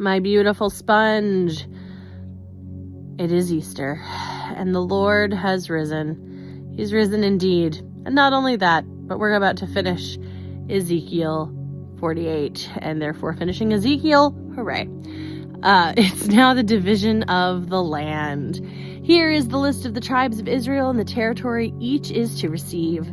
my beautiful sponge. It is Easter, and the Lord has risen. He's risen indeed. And not only that, but we're about to finish Ezekiel 48, and therefore finishing Ezekiel, hooray. It's now the division of the land. Here is the list of the tribes of Israel and the territory each is to receive.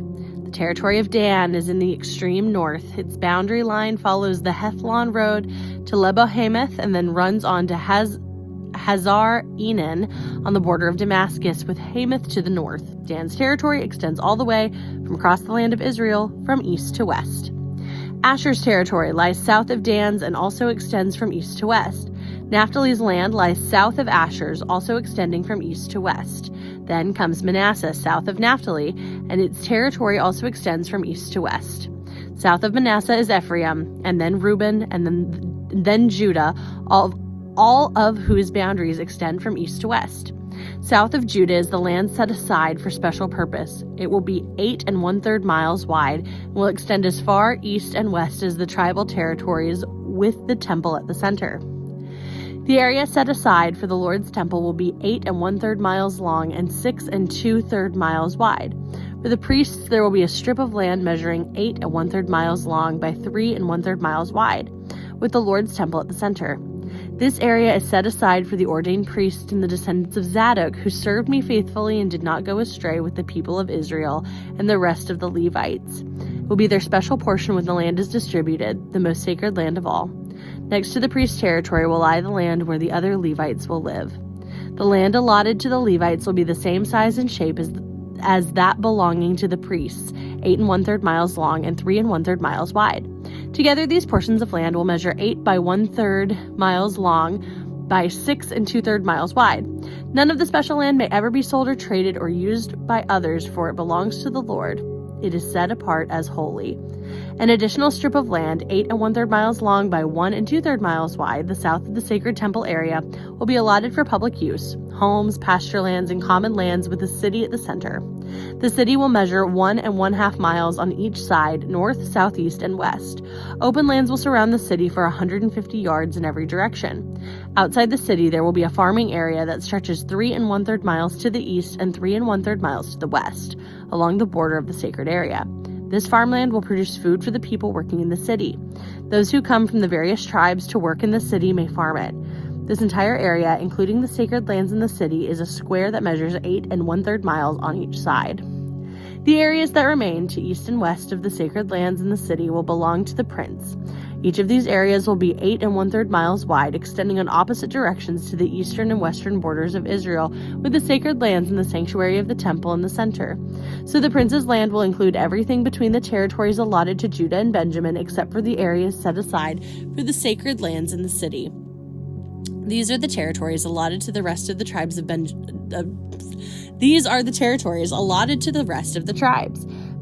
The territory of Dan is in the extreme north. Its boundary line follows the Hethlon road to Lebo-Hamath and then runs on to Hazar Enan on the border of Damascus, with Hamath to the north. Dan's territory extends all the way from across the land of Israel from east to west. Asher's territory lies south of Dan's and also extends from east to west. Naphtali's land lies south of Asher's, also extending from east to west. Then comes Manasseh, south of Naphtali, and its territory also extends from east to west. South of Manasseh is Ephraim, and then Reuben, and then Judah, all of whose boundaries extend from east to west. South of Judah is the land set aside for special purpose. It will be 8 1/3 miles wide and will extend as far east and west as the tribal territories, with the temple at the center. The area set aside for the Lord's temple will be 8 1/3 miles long and 6 2/3 miles wide. For the priests, there will be a strip of land measuring 8 1/3 miles long by 3 1/3 miles wide, with the Lord's temple at the center. This area is set aside for the ordained priests and the descendants of Zadok, who served me faithfully and did not go astray with the people of Israel and the rest of the Levites. It will be their special portion when the land is distributed, the most sacred land of all. Next to the priest's territory will lie the land where the other Levites will live. The land allotted to the Levites will be the same size and shape as that belonging to the priests, 8 1/3 miles long and 3 1/3 miles wide. Together, these portions of land will measure 8 by 1/3 miles long by 6 2/3 miles wide. None of the special land may ever be sold or traded or used by others, for it belongs to the Lord. It is set apart as holy. An additional strip of land, 8 1/3 miles long by 1 2/3 miles wide, the south of the sacred temple area, will be allotted for public use, homes, pasture lands, and common lands, with the city at the center. The city will measure 1 1/2 miles on each side, north, south, east, and west. Open lands will surround the city for 150 yards in every direction. Outside the city, there will be a farming area that stretches 3 1/3 miles to the east and 3 1/3 miles to the west, along the border of the sacred area. This farmland will produce food for the people working in the city. Those who come from the various tribes to work in the city may farm it. This entire area, including the sacred lands in the city, is a square that measures 8 1/3 miles on each side. The areas that remain to east and west of the sacred lands in the city will belong to the prince. Each of these areas will be 8 1/3 miles wide, extending in opposite directions to the eastern and western borders of Israel, with the sacred lands in the sanctuary of the temple in the center. So the prince's land will include everything between the territories allotted to Judah and Benjamin, except for the areas set aside for the sacred lands in the city. These are the territories allotted to the rest of the tribes of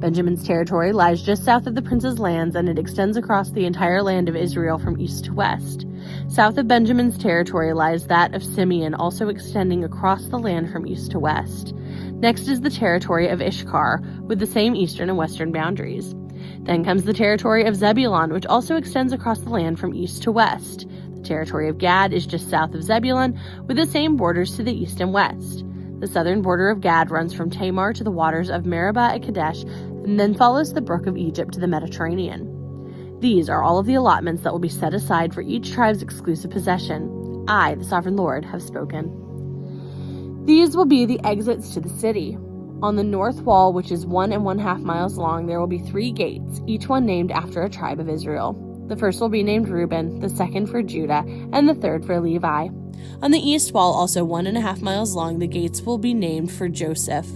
Benjamin's territory lies just south of the prince's lands, and it extends across the entire land of Israel from east to west. South of Benjamin's territory lies that of Simeon, also extending across the land from east to west. Next is the territory of Issachar, with the same eastern and western boundaries. Then comes the territory of Zebulun, which also extends across the land from east to west. The territory of Gad is just south of Zebulun, with the same borders to the east and west. The southern border of Gad runs from Tamar to the waters of Meribah at Kadesh, and then follows the brook of Egypt to the Mediterranean. These are all of the allotments that will be set aside for each tribe's exclusive possession. I, the sovereign Lord, have spoken. These will be the exits to the city. On the north wall, which is 1 1/2 miles long, there will be 3 gates, each one named after a tribe of Israel. The first will be named Reuben, the second for Judah, and the third for Levi. On the east wall, also 1 1/2 miles long, the gates will be named for Joseph,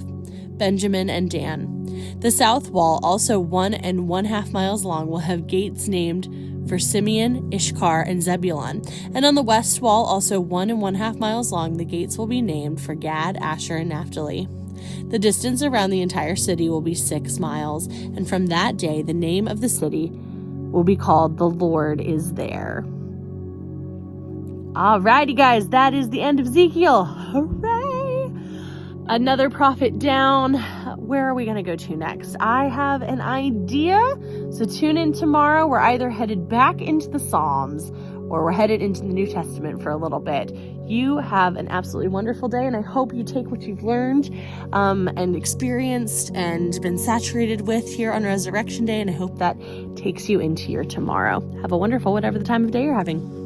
Benjamin, and Dan. The south wall, also 1 1/2 miles long, will have gates named for Simeon, Issachar, and Zebulun. And on the west wall, also 1 1/2 miles long, the gates will be named for Gad, Asher, and Naphtali. The distance around the entire city will be 6 miles, and from that day the name of the city will be called The Lord is There. Alrighty guys, that is the end of Ezekiel. Hooray! Another prophet down. Where are we going to go to next? I have an idea, so tune in tomorrow. We're either headed back into the Psalms or we're headed into the New Testament for a little bit. You have an absolutely wonderful day, and I hope you take what you've learned and experienced and been saturated with here on Resurrection Day, and I hope that takes you into your tomorrow. Have a wonderful whatever the time of day you're having.